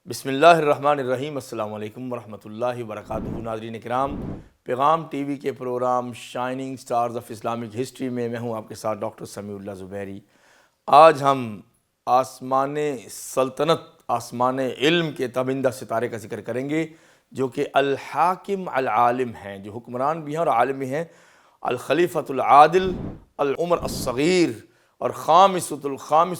بسم اللہ الرحمن الرحیم۔ السلام علیکم ورحمۃ اللہ وبرکاتہ۔ ناظرین کرام، پیغام ٹی وی کے programme shining stars of Islamic history میں میں ہوں آپ کے ساتھ ڈاکٹر سمیع اللہ زبیری۔ آج ہم آسمان سلطنت، آسمان علم کے تابندہ ستارے کا ذکر کریں گے، جو کہ الحاکم العالم ہیں، جو حکمران بھی ہیں اور عالم بھی ہیں، الخلیفۃ العادل العمر الصغیر، اور خامس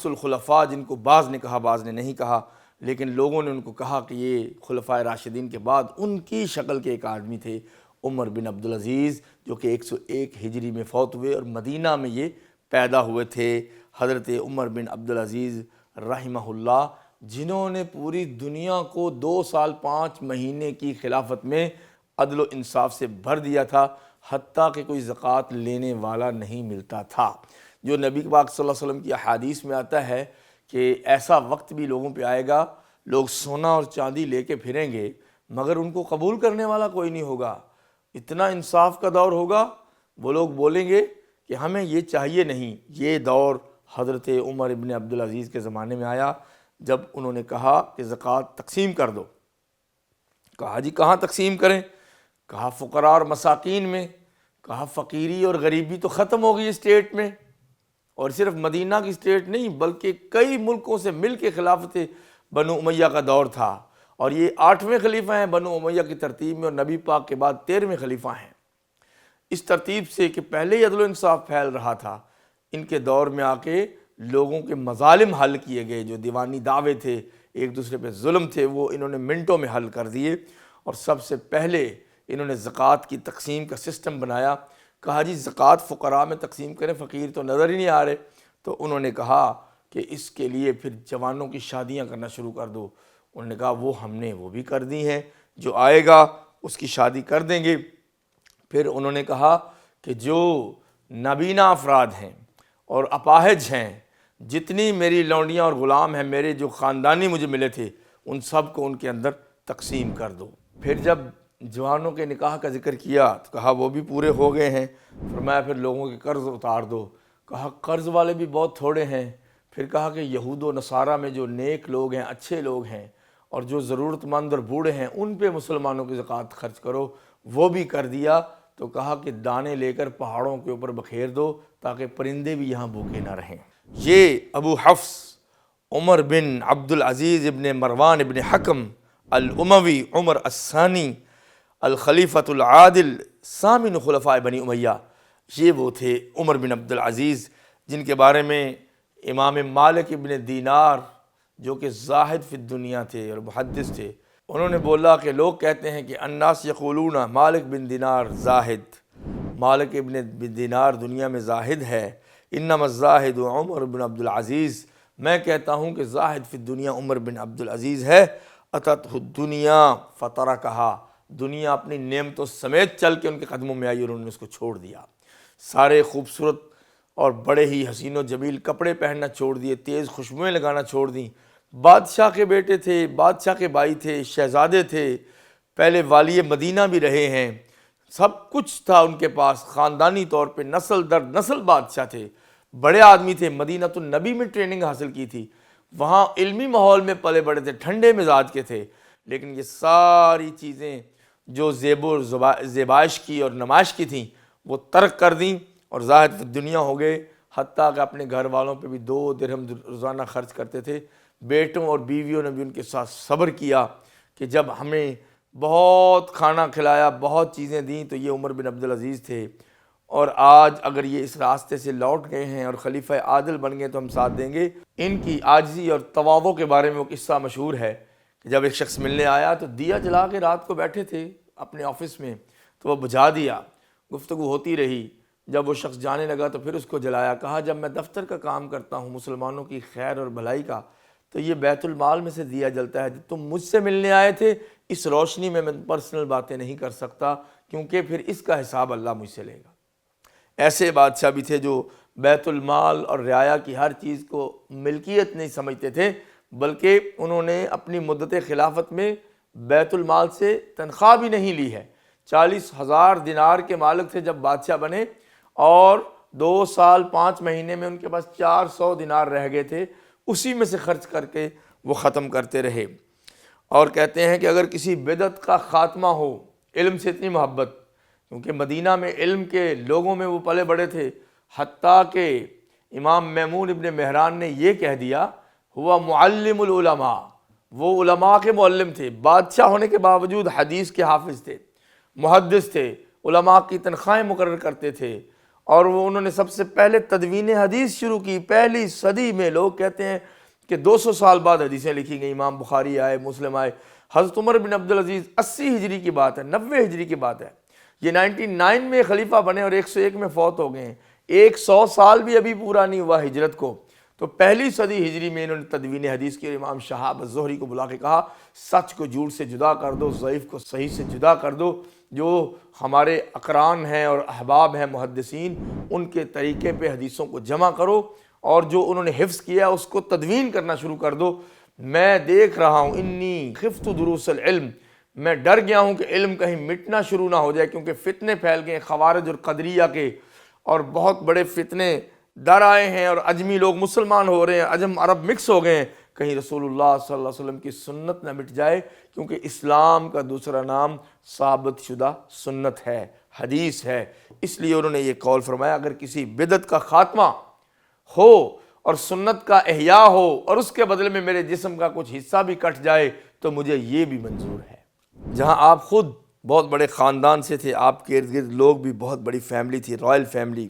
الخلفاء، جن کو بعض نے کہا بعض نے نہیں کہا، لیکن لوگوں نے ان کو کہا کہ یہ خلفائے راشدین کے بعد ان کی شکل کے ایک آدمی تھے، عمر بن عبدالعزیز، جو کہ 101 ہجری میں فوت ہوئے اور مدینہ میں یہ پیدا ہوئے تھے۔ حضرت عمر بن عبدالعزیز رحمہ اللہ، جنہوں نے پوری دنیا کو 2 سال 5 مہینے کی خلافت میں عدل و انصاف سے بھر دیا تھا، حتیٰ کہ کوئی زکوٰۃ لینے والا نہیں ملتا تھا۔ جو نبی پاک صلی اللہ علیہ وسلم کی احادیث میں آتا ہے کہ ایسا وقت بھی لوگوں پہ آئے گا، لوگ سونا اور چاندی لے کے پھریں گے مگر ان کو قبول کرنے والا کوئی نہیں ہوگا۔ اتنا انصاف کا دور ہوگا، وہ لوگ بولیں گے کہ ہمیں یہ چاہیے نہیں۔ یہ دور حضرت عمر بن عبدالعزیز کے زمانے میں آیا، جب انہوں نے کہا کہ زکوٰۃ تقسیم کر دو۔ کہا جی کہاں تقسیم کریں؟ کہا فقراء اور مساکین میں۔ کہا فقیری اور غریبی تو ختم ہو گئی اسٹیٹ میں، اور صرف مدینہ کی اسٹیٹ نہیں بلکہ کئی ملکوں سے مل کے خلافت بنو امیہ کا دور تھا، اور یہ 8ویں خلیفہ ہیں بنو امیہ کی ترتیب میں، اور نبی پاک کے بعد 13ویں خلیفہ ہیں۔ اس ترتیب سے کہ پہلے ہی عدل و انصاف پھیل رہا تھا، ان کے دور میں آ کے لوگوں کے مظالم حل کیے گئے، جو دیوانی دعوے تھے، ایک دوسرے پہ ظلم تھے، وہ انہوں نے منٹوں میں حل کر دیے۔ اور سب سے پہلے انہوں نے زکوٰۃ کی تقسیم کا سسٹم بنایا۔ کہا جی زکوٰۃ فقراء میں تقسیم کریں، فقیر تو نظر ہی نہیں آ رہے۔ تو انہوں نے کہا کہ اس کے لیے پھر جوانوں کی شادیاں کرنا شروع کر دو۔ انہوں نے کہا ہم نے وہ بھی کر دی ہیں، جو آئے گا اس کی شادی کر دیں گے۔ پھر انہوں نے کہا کہ جو نابینا افراد ہیں اور اپاہج ہیں، جتنی میری لونڈیاں اور غلام ہیں، میرے جو خاندانی مجھے ملے تھے، ان سب کو ان کے اندر تقسیم کر دو۔ پھر جب جوانوں کے نکاح کا ذکر کیا تو کہا وہ بھی پورے ہو گئے ہیں۔ فرمایا پھر لوگوں کے قرض اتار دو۔ کہا قرض والے بھی بہت تھوڑے ہیں۔ پھر کہا کہ یہود و نصارہ میں جو نیک لوگ ہیں، اچھے لوگ ہیں، اور جو ضرورت مند اور بوڑھے ہیں، ان پہ مسلمانوں کی زکوٰۃ خرچ کرو۔ وہ بھی کر دیا۔ تو کہا کہ دانے لے کر پہاڑوں کے اوپر بکھیر دو تاکہ پرندے بھی یہاں بھوکے نہ رہیں۔ یہ ابو حفص عمر بن عبدالعزیز ابن مروان ابن حکم الاموی عمر الثانی الخلیفۃ العادل ثامن خلفاء بنی امیہ، یہ وہ تھے عمر بن عبدالعزیز، جن کے بارے میں امام مالک ابن دینار، جو کہ زاہد فی الدنیا تھے اور محدث تھے، انہوں نے بولا کہ لوگ کہتے ہیں کہ الناس یقولون مالک بن دینار زاہد، مالک ابن دینار دنیا میں زاہد ہے، انما الزاہد عمر بن عبدالعزیز، میں کہتا ہوں کہ زاہد فی الدنیا عمر بن عبدالعزیز ہے۔ اتتہ الدنیا فترکہا، دنیا اپنی نعمتوں سمیت چل کے ان کے قدموں میں آئی اور انہوں نے اس کو چھوڑ دیا۔ سارے خوبصورت اور بڑے ہی حسین و جمیل کپڑے پہننا چھوڑ دیے، تیز خوشبوئیں لگانا چھوڑ دیں۔ بادشاہ کے بیٹے تھے، بادشاہ کے بھائی تھے، شہزادے تھے، پہلے والی مدینہ بھی رہے ہیں، سب کچھ تھا ان کے پاس، خاندانی طور پہ نسل در نسل بادشاہ تھے، بڑے آدمی تھے، مدینہ النبی میں ٹریننگ حاصل کی تھی، وہاں علمی ماحول میں پلے بڑے تھے، ٹھنڈے مزاج کے تھے، لیکن یہ ساری چیزیں جو زیب و زیبائش کی اور نمائش کی تھیں وہ ترک کر دیں اور زاہد فی دنیا ہو گئے، حتیٰ کہ اپنے گھر والوں پہ بھی 2 درہم روزانہ خرچ کرتے تھے۔ بیٹوں اور بیویوں نے بھی ان کے ساتھ صبر کیا کہ جب ہمیں بہت کھانا کھلایا، بہت چیزیں دیں، تو یہ عمر بن عبدالعزیز تھے۔ اور آج اگر یہ اس راستے سے لوٹ گئے ہیں اور خلیفہ عادل بن گئے تو ہم ساتھ دیں گے۔ ان کی عاجزی اور تواضع کے بارے میں وہ قصہ مشہور ہے کہ جب ایک شخص ملنے آیا تو دیا جلا کے رات کو بیٹھے تھے اپنے آفس میں، تو وہ بجھا دیا، گفتگو ہوتی رہی۔ جب وہ شخص جانے لگا تو پھر اس کو جلایا، کہا جب میں دفتر کا کام کرتا ہوں مسلمانوں کی خیر اور بھلائی کا، تو یہ بیت المال میں سے دیا جلتا ہے۔ جب تم مجھ سے ملنے آئے تھے اس روشنی میں پرسنل باتیں نہیں کر سکتا، کیونکہ پھر اس کا حساب اللہ مجھ سے لے گا۔ ایسے بادشاہ بھی تھے جو بیت المال اور رعایا کی ہر چیز کو ملکیت نہیں سمجھتے تھے، بلکہ انہوں نے اپنی مدت خلافت میں بیت المال سے تنخواہ بھی نہیں لی ہے۔ 40,000 دینار کے مالک تھے جب بادشاہ بنے، اور 2 سال 5 مہینے میں ان کے پاس 400 دینار رہ گئے تھے، اسی میں سے خرچ کر کے وہ ختم کرتے رہے۔ اور کہتے ہیں کہ اگر کسی بدعت کا خاتمہ ہو، علم سے اتنی محبت، کیونکہ مدینہ میں علم کے لوگوں میں وہ پلے بڑے تھے، حتیٰ کہ امام میمون ابن مہران نے یہ کہہ دیا ہوا معلم العلماء، وہ علماء کے معلم تھے، بادشاہ ہونے کے باوجود حدیث کے حافظ تھے، محدث تھے، علماء کی تنخواہیں مقرر کرتے تھے، اور وہ انہوں نے سب سے پہلے تدوین حدیث شروع کی۔ پہلی صدی میں لوگ کہتے ہیں کہ 200 سال بعد حدیثیں لکھی گئیں، امام بخاری آئے، مسلم آئے۔ حضرت عمر بن عبدالعزیز 80 ہجری کی بات ہے، 90 ہجری کی بات ہے، یہ 99 میں خلیفہ بنے اور 101 میں فوت ہو گئے ہیں، 100 سال بھی ابھی پورا نہیں ہوا ہجرت کو۔ تو پہلی صدی ہجری میں انہوں نے تدوین حدیث کی، اور امام شہاب الزہری کو بلا کے کہا سچ کو جھوٹ سے جدا کر دو، ضعیف کو صحیح سے جدا کر دو۔ جو ہمارے اقران ہیں اور احباب ہیں محدثین، ان کے طریقے پہ حدیثوں کو جمع کرو، اور جو انہوں نے حفظ کیا اس کو تدوین کرنا شروع کر دو۔ میں دیکھ رہا ہوں انی خفت دروس العلم، میں ڈر گیا ہوں کہ علم کہیں مٹنا شروع نہ ہو جائے، کیونکہ فتنے پھیل گئے خوارج اور قدریہ کے، اور بہت بڑے فتنے ڈر آئے ہیں، اور عجمی لوگ مسلمان ہو رہے ہیں، عجم عرب مکس ہو گئے ہیں۔ کہیں رسول اللہ صلی اللہ علیہ وسلم کی سنت نہ مٹ جائے، کیونکہ اسلام کا دوسرا نام ثابت شدہ سنت ہے، حدیث ہے۔ اس لیے انہوں نے یہ قول فرمایا اگر کسی بدعت کا خاتمہ ہو اور سنت کا احیاء ہو، اور اس کے بدلے میں میرے جسم کا کچھ حصہ بھی کٹ جائے، تو مجھے یہ بھی منظور ہے۔ جہاں آپ خود بہت بڑے خاندان سے تھے، آپ کے ارد گرد لوگ بھی بہت بڑی فیملی تھی، رائل فیملی۔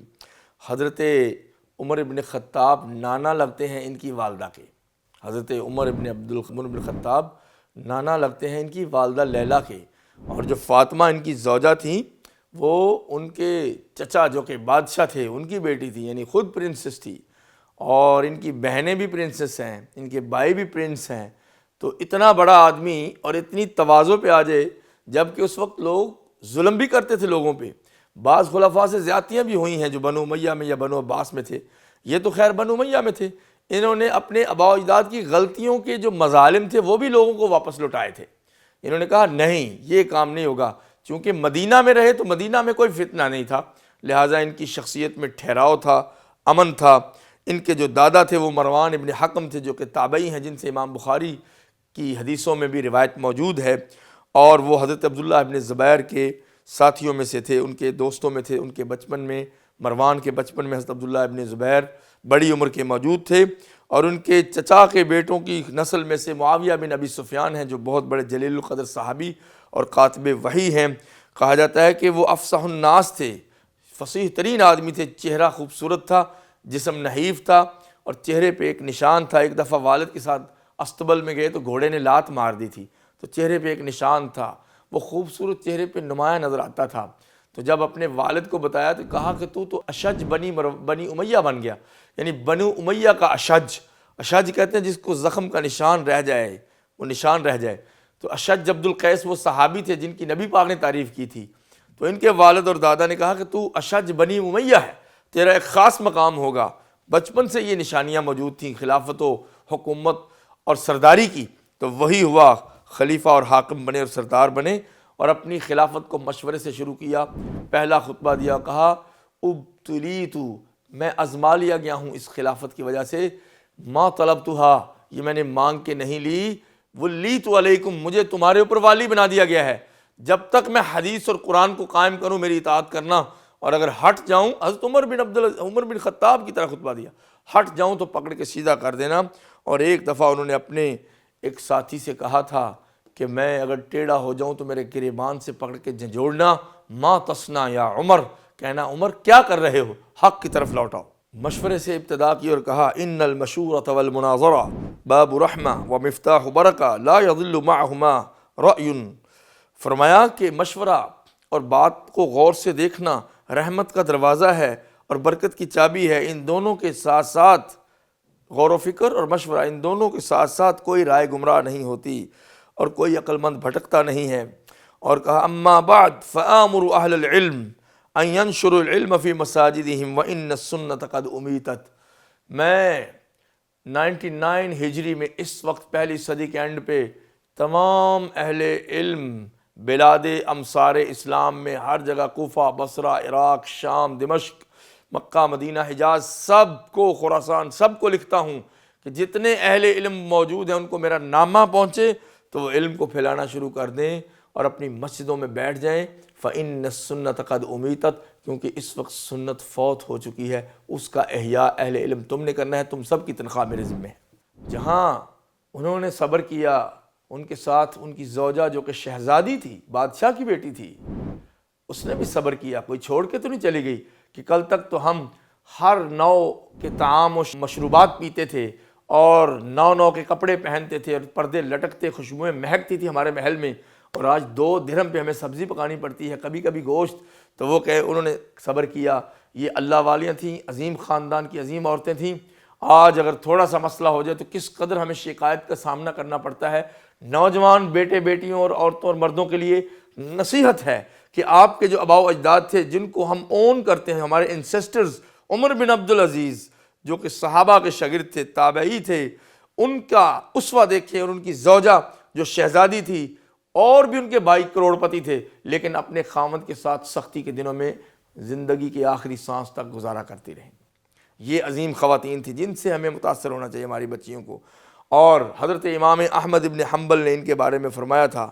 حضرت عمر ابن خطاب نانا لگتے ہیں ان کی والدہ کے، حضرت عمر ابن خطاب نانا لگتے ہیں ان کی والدہ لیلا کے، اور جو فاطمہ ان کی زوجہ تھیں وہ ان کے چچا جو کہ بادشاہ تھے ان کی بیٹی تھی، یعنی خود پرنسس تھی، اور ان کی بہنیں بھی پرنسس ہیں، ان کے بھائی بھی پرنس ہیں۔ تو اتنا بڑا آدمی اور اتنی تواضع پہ آ جائے، جبکہ اس وقت لوگ ظلم بھی کرتے تھے لوگوں پہ، بعض خلفاء سے زیادتیاں بھی ہوئی ہیں جو بنو امیہ میں یا بنو عباس میں تھے، یہ تو خیر بنو امیہ میں تھے۔ انہوں نے اپنے آباء و اجداد کی غلطیوں کے جو مظالم تھے وہ بھی لوگوں کو واپس لوٹائے تھے۔ انہوں نے کہا نہیں یہ کام نہیں ہوگا، چونکہ مدینہ میں رہے تو مدینہ میں کوئی فتنہ نہیں تھا، لہٰذا ان کی شخصیت میں ٹھہراؤ تھا، امن تھا۔ ان کے جو دادا تھے وہ مروان ابن حکم تھے، جو کہ تابعی ہیں، جن سے امام بخاری کی حدیثوں میں بھی روایت موجود ہے، اور وہ حضرت عبداللہ ابن زبیر کے ساتھیوں میں سے تھے، ان کے دوستوں میں تھے۔ ان کے بچپن میں، مروان کے بچپن میں حضرت عبداللہ ابن زبیر بڑی عمر کے موجود تھے، اور ان کے چچا کے بیٹوں کی نسل میں سے معاویہ بن ابی سفیان ہیں جو بہت بڑے جلیل القدر صحابی اور کاتب وحی ہیں۔ کہا جاتا ہے کہ وہ افصح الناس تھے، فصیح ترین آدمی تھے، چہرہ خوبصورت تھا، جسم نحیف تھا، اور چہرے پہ ایک نشان تھا۔ ایک دفعہ والد کے ساتھ استبل میں گئے تو گھوڑے نے لات مار دی تھی، تو چہرے پہ ایک نشان تھا، وہ خوبصورت چہرے پہ نمایاں نظر آتا تھا۔ تو جب اپنے والد کو بتایا تو کہا کہ تو اشج بنی امیہ بن گیا، یعنی بنو امیہ کا اشج۔ اشج کہتے ہیں جس کو زخم کا نشان رہ جائے، وہ نشان رہ جائے۔ تو اشج عبد القیس وہ صحابی تھے جن کی نبی پاک نے تعریف کی تھی۔ تو ان کے والد اور دادا نے کہا کہ تو اشج بنی امیہ ہے، تیرا ایک خاص مقام ہوگا۔ بچپن سے یہ نشانیاں موجود تھیں خلافت و حکومت اور سرداری کی۔ تو وہی ہوا، خلیفہ اور حاکم بنے اور سردار بنے، اور اپنی خلافت کو مشورے سے شروع کیا۔ پہلا خطبہ دیا، کہا ابتلیتُ، میں آزما لیا گیا ہوں اس خلافت کی وجہ سے، ما طلبتها، یہ میں نے مانگ کے نہیں لی، ولیت علیکم، مجھے تمہارے اوپر والی بنا دیا گیا ہے، جب تک میں حدیث اور قرآن کو قائم کروں میری اطاعت کرنا، اور اگر ہٹ جاؤں، حضرت عمر بن خطاب کی طرح خطبہ دیا، ہٹ جاؤں تو پکڑ کے سیدھا کر دینا۔ اور ایک دفعہ انہوں نے اپنے ایک ساتھی سے کہا تھا کہ میں اگر ٹیڑھا ہو جاؤں تو میرے گریبان سے پکڑ کے جھنجھوڑنا، ما تصنع یا عمر، کہنا عمر کیا کر رہے ہو، حق کی طرف لوٹاؤ۔ مشورے سے ابتدا کی اور کہا ان المشورۃ والمناظرہ باب رحمہ ومفتاح برکہ لا یضل معہما رأی، فرمایا کہ مشورہ اور بات کو غور سے دیکھنا رحمت کا دروازہ ہے اور برکت کی چابی ہے۔ ان دونوں کے ساتھ ساتھ غور و فکر اور مشورہ، ان دونوں کے ساتھ ساتھ کوئی رائے گمراہ نہیں ہوتی اور کوئی عقل مند بھٹکتا نہیں ہے۔ اور کہا اما بعد فآمر اہل العلم ان ینشروا العلم فی مساجدہم وان السنۃ قد امیتت۔ میں 99 ہجری میں اس وقت پہلی صدی کے اینڈ پہ تمام اہل علم بلاد امصار اسلام میں ہر جگہ، کوفہ، بصرہ، عراق، شام، دمشق، مکہ، مدینہ، حجاز، سب کو، خراسان، سب کو لکھتا ہوں کہ جتنے اہل علم موجود ہیں ان کو میرا نامہ پہنچے تو وہ علم کو پھیلانا شروع کر دیں اور اپنی مسجدوں میں بیٹھ جائیں۔ فإن السنۃ قد امیتت، کیونکہ اس وقت سنت فوت ہو چکی ہے، اس کا احیاء اہل علم تم نے کرنا ہے، تم سب کی تنخواہ میرے ذمہ ہے۔ جہاں انہوں نے صبر کیا، ان کے ساتھ ان کی زوجہ جو کہ شہزادی تھی، بادشاہ کی بیٹی تھی، اس نے بھی صبر کیا، کوئی چھوڑ کے تو نہیں چلی گئی کہ کل تک تو ہم ہر نوع کے طعام و مشروبات پیتے تھے اور نو کے کپڑے پہنتے تھے اور پردے لٹکتے، خوشبوئیں مہکتی تھی ہمارے محل میں، اور آج 2 درہم پہ ہمیں سبزی پکانی پڑتی ہے، کبھی کبھی گوشت۔ تو وہ انہوں نے صبر کیا۔ یہ اللہ والیاں تھیں، عظیم خاندان کی عظیم عورتیں تھیں۔ آج اگر تھوڑا سا مسئلہ ہو جائے تو کس قدر ہمیں شکایت کا سامنا کرنا پڑتا ہے۔ نوجوان بیٹے بیٹیوں اور عورتوں اور مردوں کے لیے نصیحت ہے کہ آپ کے جو آباء و اجداد تھے، جن کو ہم اون کرتے ہیں، ہمارے انسیسٹرز، عمر بن عبدالعزیز جو کہ صحابہ کے شاگرد تھے، تابعی تھے، ان کا اسوہ دیکھیں، اور ان کی زوجہ جو شہزادی تھی، اور بھی ان کے بھائی کروڑ پتی تھے، لیکن اپنے خاوند کے ساتھ سختی کے دنوں میں زندگی کی آخری سانس تک گزارا کرتی رہیں۔ یہ عظیم خواتین تھیں جن سے ہمیں متاثر ہونا چاہیے ہماری بچیوں کو۔ اور حضرت امام احمد ابن حنبل نے ان کے بارے میں فرمایا تھا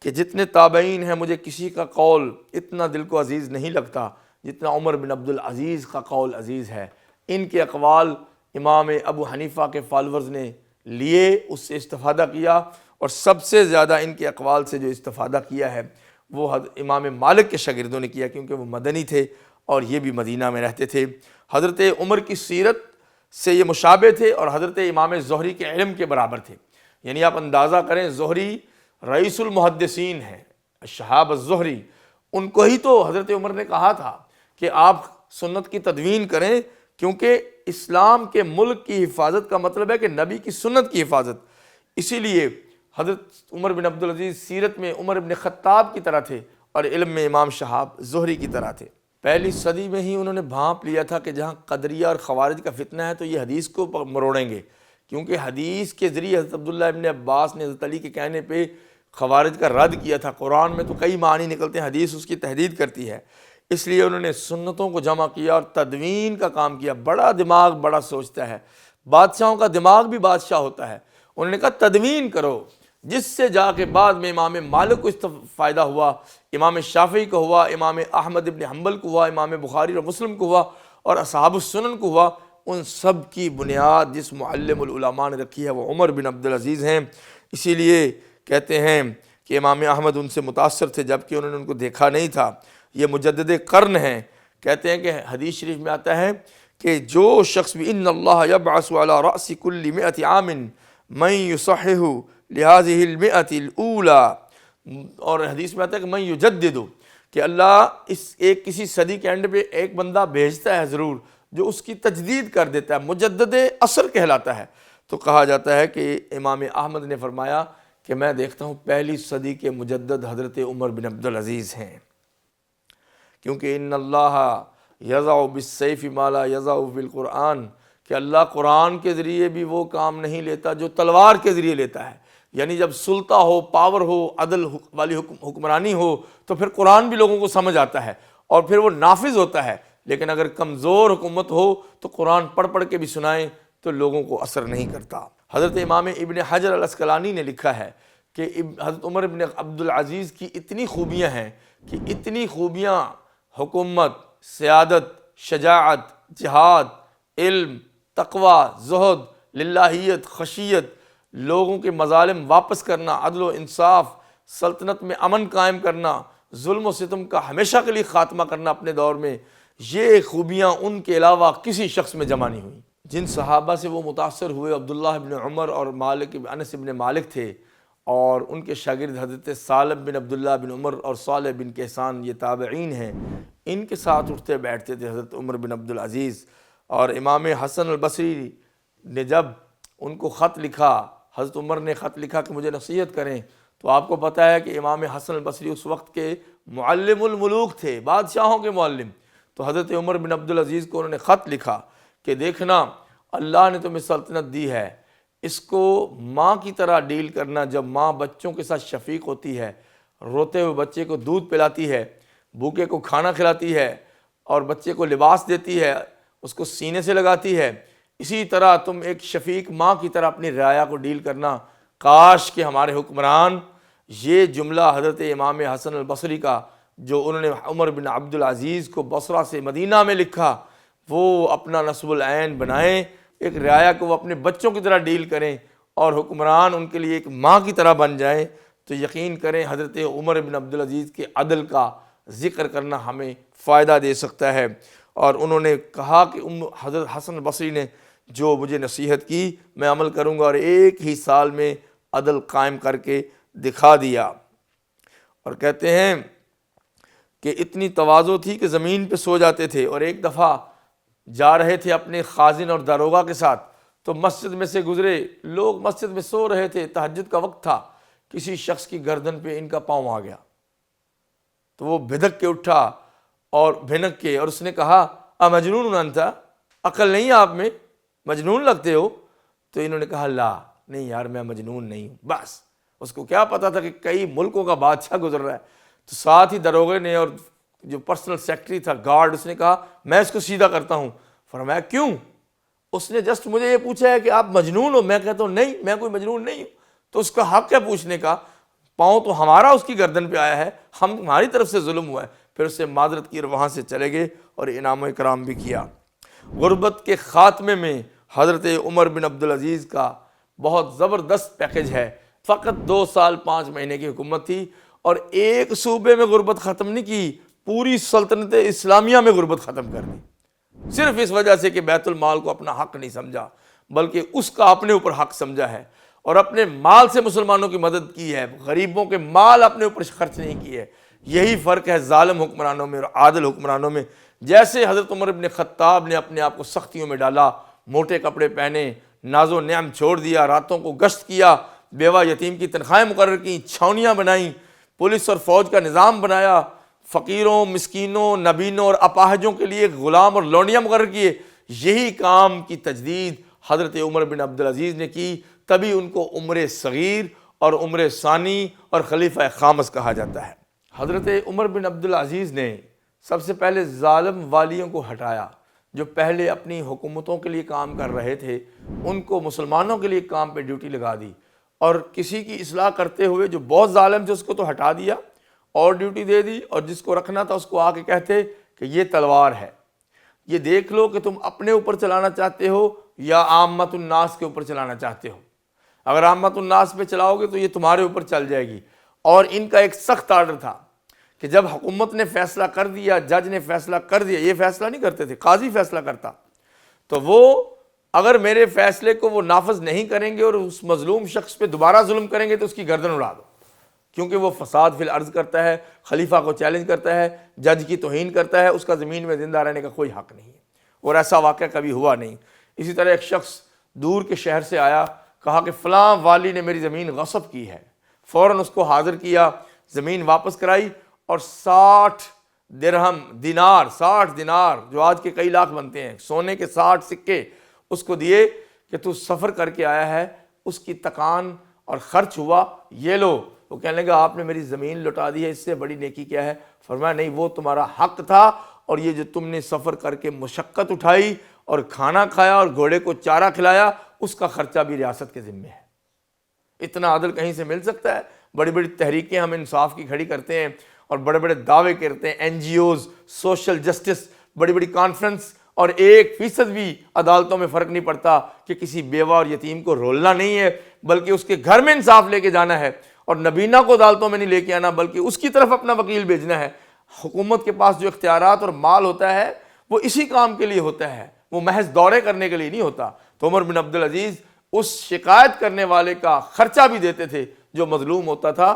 کہ جتنے تابعین ہیں، مجھے کسی کا قول اتنا دل کو عزیز نہیں لگتا جتنا عمر بن عبدالعزیز کا قول عزیز ہے۔ ان کے اقوال امام ابو حنیفہ کے فالورز نے لیے، اس سے استفادہ کیا، اور سب سے زیادہ ان کے اقوال سے جو استفادہ کیا ہے وہ امام مالک کے شاگردوں نے کیا، کیونکہ وہ مدنی تھے اور یہ بھی مدینہ میں رہتے تھے۔ حضرت عمر کی سیرت سے یہ مشابہ تھے اور حضرت امام زہری کے علم کے برابر تھے۔ یعنی آپ اندازہ کریں، زہری رئیس المحدثین ہیں، شہاب الزہری، ان کو ہی تو حضرت عمر نے کہا تھا کہ آپ سنت کی تدوین کریں، کیونکہ اسلام کے ملک کی حفاظت کا مطلب ہے کہ نبی کی سنت کی حفاظت۔ اسی لیے حضرت عمر بن عبدالعزیز سیرت میں عمر بن خطاب کی طرح تھے اور علم میں امام شہاب زہری کی طرح تھے۔ پہلی صدی میں ہی انہوں نے بھانپ لیا تھا کہ جہاں قدریہ اور خوارج کا فتنہ ہے تو یہ حدیث کو مروڑیں گے، کیونکہ حدیث کے ذریعے حضرت عبداللہ ابن عباس نے حضرت علی کے کہنے پہ خوارج کا رد کیا تھا۔ قرآن میں تو کئی معنی نکلتے ہیں، حدیث اس کی تحدید کرتی ہے، اس لیے انہوں نے سنتوں کو جمع کیا اور تدوین کا کام کیا۔ بڑا دماغ بڑا سوچتا ہے، بادشاہوں کا دماغ بھی بادشاہ ہوتا ہے۔ انہوں نے کہا تدوین کرو، جس سے جا کے بعد میں امام مالک کو فائدہ ہوا، امام شافعی کو ہوا، امام احمد ابن حنبل کو ہوا، امام بخاری اور مسلم کو ہوا، اور اصحاب السنن کو ہوا۔ ان سب کی بنیاد جس معلم العلماء نے رکھی ہے وہ عمر بن عبدالعزیز ہیں۔ اسی لیے کہتے ہیں کہ امام احمد ان سے متاثر تھے جبکہ انہوں نے ان کو دیکھا نہیں تھا۔ یہ مجدد قرن ہیں۔ کہتے ہیں کہ حدیث شریف میں آتا ہے کہ جو شخص بھی ان اللہ یبعث علی رأس کل 100 عام من یصحح لہذه المئۃ الاولی، اور حدیث میں آتا ہے کہ من یجدد، کہ اللہ ایک کسی صدی کے اینڈ پہ ایک بندہ بھیجتا ہے ضرور جو اس کی تجدید کر دیتا ہے، مجدد عصر کہلاتا ہے۔ تو کہا جاتا ہے کہ امام احمد نے فرمایا کہ میں دیکھتا ہوں پہلی صدی کے مجدد حضرت عمر بن عبدالعزیز ہیں، کیونکہ ان اللہ یضع بالسیف ما لا یضع بالقرآن، کہ اللہ قرآن کے ذریعے بھی وہ کام نہیں لیتا جو تلوار کے ذریعے لیتا ہے۔ یعنی جب سلطہ ہو، پاور ہو، عدل والی حکمرانی ہو تو پھر قرآن بھی لوگوں کو سمجھ آتا ہے اور پھر وہ نافذ ہوتا ہے، لیکن اگر کمزور حکومت ہو تو قرآن پڑھ کے بھی سنائیں تو لوگوں کو اثر نہیں کرتا۔ حضرت امام ابن حجر العسقلانی نے لکھا ہے کہ حضرت عمر بن عبدالعزیز کی اتنی خوبیاں ہیں کہ اتنی خوبیاں، حکومت، سیادت، شجاعت، جہاد، علم، تقوی، زہد، للہیت، خشیت، لوگوں کے مظالم واپس کرنا، عدل و انصاف، سلطنت میں امن قائم کرنا، ظلم و ستم کا ہمیشہ کے لیے خاتمہ کرنا اپنے دور میں، یہ خوبیاں ان کے علاوہ کسی شخص میں جمع نہیں ہوئیں۔ جن صحابہ سے وہ متاثر ہوئے عبداللہ ابن عمر اور انس ابن مالک تھے، اور ان کے شاگرد حضرت سالم بن عبداللہ بن عمر اور صالح بن کیسان، یہ تابعین ہیں، ان کے ساتھ اٹھتے بیٹھتے تھے حضرت عمر بن عبدالعزیز۔ اور امام حسن البصری نے جب ان کو خط لکھا، حضرت عمر نے خط لکھا کہ مجھے نصیحت کریں، تو آپ کو پتہ ہے کہ امام حسن البصری اس وقت کے معلم الملوک تھے، بادشاہوں کے معلم۔ تو حضرت عمر بن عبدالعزیز کو انہوں نے خط لکھا کہ دیکھنا، اللہ نے تمہیں سلطنت دی ہے، اس کو ماں کی طرح ڈیل کرنا۔ جب ماں بچوں کے ساتھ شفیق ہوتی ہے، روتے ہوئے بچے کو دودھ پلاتی ہے، بھوکے کو کھانا کھلاتی ہے، اور بچے کو لباس دیتی ہے، اس کو سینے سے لگاتی ہے، اسی طرح تم ایک شفیق ماں کی طرح اپنی رعایا کو ڈیل کرنا۔ کاش کہ ہمارے حکمران، یہ جملہ حضرت امام حسن البصری کا جو انہوں نے عمر بن عبدالعزیز کو بصرہ سے مدینہ میں لکھا، وہ اپنا نصب العین بنائیں، ایک رعایا کو وہ اپنے بچوں کی طرح ڈیل کریں، اور حکمران ان کے لیے ایک ماں کی طرح بن جائیں۔ تو یقین کریں حضرت عمر بن عبدالعزیز کے عدل کا ذکر کرنا ہمیں فائدہ دے سکتا ہے۔ اور انہوں نے کہا کہ حضرت حسن بصری نے جو مجھے نصیحت کی میں عمل کروں گا، اور ایک ہی سال میں عدل قائم کر کے دکھا دیا۔ اور کہتے ہیں کہ اتنی تواضع تھی کہ زمین پہ سو جاتے تھے، اور ایک دفعہ جا رہے تھے اپنے خازن اور داروغہ کے ساتھ، تو مسجد میں سے گزرے، لوگ مسجد میں سو رہے تھے، تہجد کا وقت تھا، کسی شخص کی گردن پہ ان کا پاؤں آ گیا، تو وہ بھدک کے اٹھا اور بھنک کے، اور اس نے کہا مجنون انت، عقل نہیں آپ میں، مجنون لگتے ہو؟ تو انہوں نے کہا لا، نہیں یار میں مجنون نہیں ہوں۔ بس اس کو کیا پتا تھا کہ کئی ملکوں کا بادشاہ گزر رہا ہے۔ تو ساتھ ہی داروغے نے اور جو پرسنل سیکرٹری تھا گارڈ، اس نے کہا میں اس کو سیدھا کرتا ہوں۔ فرمایا کیوں؟ اس نے جسٹ مجھے یہ پوچھا ہے کہ آپ مجنون ہو؟ میں کہتا ہوں نہیں، میں کوئی مجنون نہیں ہوں۔ تو اس کا حق ہے پوچھنے کا، پاؤں تو ہمارا اس کی گردن پہ آیا ہے، ہماری طرف سے ظلم ہوا ہے۔ پھر اس سے معذرت کی اور وہاں سے چلے گئے اور انعام و اکرام بھی کیا۔ غربت کے خاتمے میں حضرت عمر بن عبدالعزیز کا بہت زبردست پیکج ہے۔ فقط 2 سال 5 مہینے کی حکومت تھی، اور ایک صوبے میں غربت ختم نہیں کی، پوری سلطنت اسلامیہ میں غربت ختم کر دی، صرف اس وجہ سے کہ بیت المال کو اپنا حق نہیں سمجھا، بلکہ اس کا اپنے اوپر حق سمجھا ہے، اور اپنے مال سے مسلمانوں کی مدد کی ہے، غریبوں کے مال اپنے اوپر خرچ نہیں کیے۔ یہی فرق ہے ظالم حکمرانوں میں اور عادل حکمرانوں میں۔ جیسے حضرت عمر بن خطاب نے اپنے آپ کو سختیوں میں ڈالا، موٹے کپڑے پہنے، ناز و نعم چھوڑ دیا، راتوں کو گشت کیا، بیوہ یتیم کی تنخواہیں مقرر کیں، چھاونیاں بنائیں، پولیس اور فوج کا نظام بنایا، فقیروں، مسکینوں، نبینوں اور اپاہجوں کے لیے غلام اور لونڈیاں مقرر کیے۔ یہی کام کی تجدید حضرت عمر بن عبدالعزیز نے کی، تبھی ان کو عمر صغیر اور عمر ثانی اور خلیفہ خامس کہا جاتا ہے۔ حضرت عمر بن عبدالعزیز نے سب سے پہلے ظالم والیوں کو ہٹایا، جو پہلے اپنی حکومتوں کے لیے کام کر رہے تھے، ان کو مسلمانوں کے لیے کام پہ ڈیوٹی لگا دی، اور کسی کی اصلاح کرتے ہوئے جو بہت ظالم تھے اس کو تو ہٹا دیا اور ڈیوٹی دے دی، اور جس کو رکھنا تھا اس کو آ کے کہتے کہ یہ تلوار ہے، یہ دیکھ لو کہ تم اپنے اوپر چلانا چاہتے ہو یا عامت الناس کے اوپر چلانا چاہتے ہو۔ اگر عامت الناس پہ چلاؤ گے تو یہ تمہارے اوپر چل جائے گی۔ اور ان کا ایک سخت آرڈر تھا کہ جب حکومت نے فیصلہ کر دیا، جج نے فیصلہ کر دیا، یہ فیصلہ نہیں کرتے تھے، قاضی فیصلہ کرتا، تو وہ اگر میرے فیصلے کو وہ نافذ نہیں کریں گے اور اس مظلوم شخص پہ دوبارہ ظلم کریں گے تو اس کی گردن اڑا دو، کیونکہ وہ فساد فی الارض کرتا ہے، خلیفہ کو چیلنج کرتا ہے، جج کی توہین کرتا ہے، اس کا زمین میں زندہ رہنے کا کوئی حق نہیں ہے، اور ایسا واقعہ کبھی ہوا نہیں۔ اسی طرح ایک شخص دور کے شہر سے آیا، کہا کہ فلاں والی نے میری زمین غصب کی ہے، فوراً اس کو حاضر کیا، زمین واپس کرائی، اور 60 درہم، دینار، 60 دینار جو آج کے کئی لاکھ بنتے ہیں، سونے کے 60 سکے اس کو دیے کہ تو سفر کر کے آیا ہے، اس کی تکان اور خرچ ہوا، یہ لو۔ وہ کہنے لگا آپ نے میری زمین لٹا دی ہے، اس سے بڑی نیکی کیا ہے؟ فرمایا نہیں، وہ تمہارا حق تھا، اور یہ جو تم نے سفر کر کے مشقت اٹھائی اور کھانا کھایا اور گھوڑے کو چارہ کھلایا، اس کا خرچہ بھی ریاست کے ذمہ ہے۔ اتنا عدل کہیں سے مل سکتا ہے؟ بڑی بڑی تحریکیں ہم انصاف کی کھڑی کرتے ہیں اور بڑے بڑے دعوے کرتے ہیں، NGOs, social justice, بڑی بڑی کانفرنس، اور 1% بھی عدالتوں میں فرق نہیں پڑتا کہ کسی بیوہ اور یتیم کو رولنا نہیں ہے، بلکہ اس کے گھر میں انصاف لے کے جانا ہے، اور نبینہ کو عدالتوں میں نہیں لے کے آنا بلکہ اس کی طرف اپنا وکیل بھیجنا ہے۔ حکومت کے پاس جو اختیارات اور مال ہوتا ہے وہ اسی کام کے لیے ہوتا ہے، وہ محض دورے کرنے کے لیے نہیں ہوتا۔ تو عمر بن عبدالعزیز اس شکایت کرنے والے کا خرچہ بھی دیتے تھے جو مظلوم ہوتا تھا،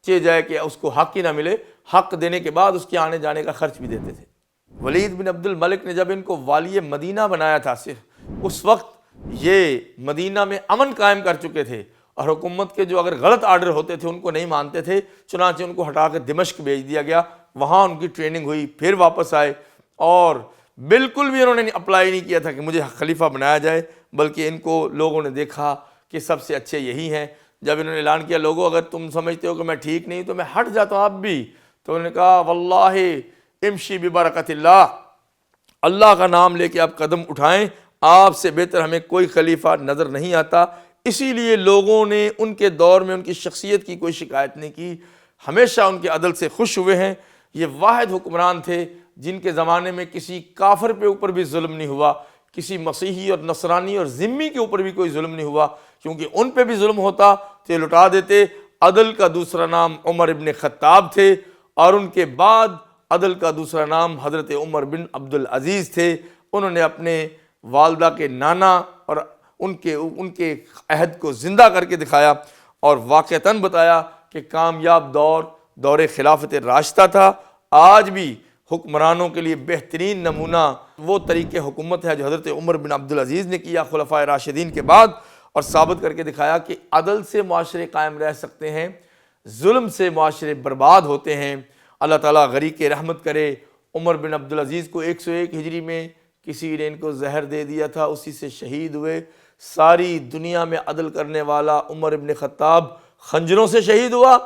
چہ جائے کہ اس کو حق ہی نہ ملے، حق دینے کے بعد اس کے آنے جانے کا خرچ بھی دیتے تھے۔ ولید بن عبد الملک نے جب ان کو والی مدینہ بنایا تھا، صرف اس وقت یہ مدینہ میں امن قائم کر چکے تھے، اور حکومت کے جو اگر غلط آرڈر ہوتے تھے ان کو نہیں مانتے تھے، چنانچہ ان کو ہٹا کر دمشق بھیج دیا گیا، وہاں ان کی ٹریننگ ہوئی، پھر واپس آئے، اور بالکل بھی انہوں نے اپلائی نہیں کیا تھا کہ مجھے خلیفہ بنایا جائے، بلکہ ان کو لوگوں نے دیکھا کہ سب سے اچھے یہی ہیں۔ جب انہوں نے اعلان کیا لوگوں اگر تم سمجھتے ہو کہ میں ٹھیک نہیں تو میں ہٹ جاتا ہوں آپ بھی، تو انہوں نے کہا واللہ امشی ببرکت اللہ، اللہ کا نام لے کے آپ قدم اٹھائیں، آپ سے بہتر ہمیں کوئی خلیفہ نظر نہیں آتا۔ اسی لیے لوگوں نے ان کے دور میں ان کی شخصیت کی کوئی شکایت نہیں کی، ہمیشہ ان کے عدل سے خوش ہوئے ہیں۔ یہ واحد حکمران تھے جن کے زمانے میں کسی کافر پہ اوپر بھی ظلم نہیں ہوا، کسی مسیحی اور نصرانی اور ذمی کے اوپر بھی کوئی ظلم نہیں ہوا، کیونکہ ان پہ بھی ظلم ہوتا تو یہ لٹا دیتے۔ عدل کا دوسرا نام عمر ابن خطاب تھے، اور ان کے بعد عدل کا دوسرا نام حضرت عمر بن عبدالعزیز تھے۔ انہوں نے اپنے والدہ کے نانا اور ان کے عہد کو زندہ کر کے دکھایا، اور واقعتاً بتایا کہ کامیاب دور خلافت راشدہ تھا۔ آج بھی حکمرانوں کے لیے بہترین نمونہ وہ طریقے حکومت ہے جو حضرت عمر بن عبدالعزیز نے کیا خلفائے راشدین کے بعد، اور ثابت کر کے دکھایا کہ عدل سے معاشرے قائم رہ سکتے ہیں، ظلم سے معاشرے برباد ہوتے ہیں۔ اللہ تعالیٰ غریق رحمت کرے۔ عمر بن عبدالعزیز کو 101 ہجری میں کسی نے ان کو زہر دے دیا تھا، اسی سے شہید ہوئے۔ ساری دنیا میں عدل کرنے والا عمر بن خطاب خنجروں سے شہید ہوا،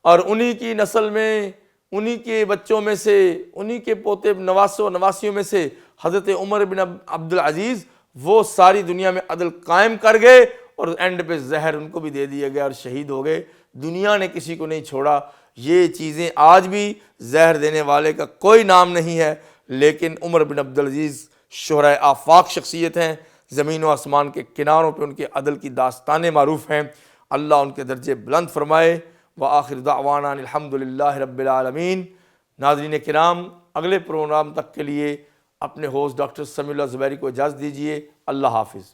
اور انہی کی نسل میں، انہی کے بچوں میں سے، انہی کے پوتے نواسوں نواسیوں میں سے حضرت عمر بن عبدالعزیز وہ ساری دنیا میں عدل قائم کر گئے، اور اینڈ پہ زہر ان کو بھی دے دیا گیا اور شہید ہو گئے۔ دنیا نے کسی کو نہیں چھوڑا۔ یہ چیزیں آج بھی زہر دینے والے کا کوئی نام نہیں ہے، لیکن عمر بن عبدالعزیز شہرائے آفاق شخصیت ہیں، زمین و آسمان کے کناروں پہ ان کے عدل کی داستانیں معروف ہیں۔ اللہ ان کے درجے بلند فرمائے۔ وآخر دعوانا الحمدللہ رب العالمین۔ ناظرین کرام، اگلے پروگرام تک کے لیے اپنے ہوسٹ ڈاکٹر سمیع اللہ زبیری کو اجازت دیجیے۔ اللہ حافظ۔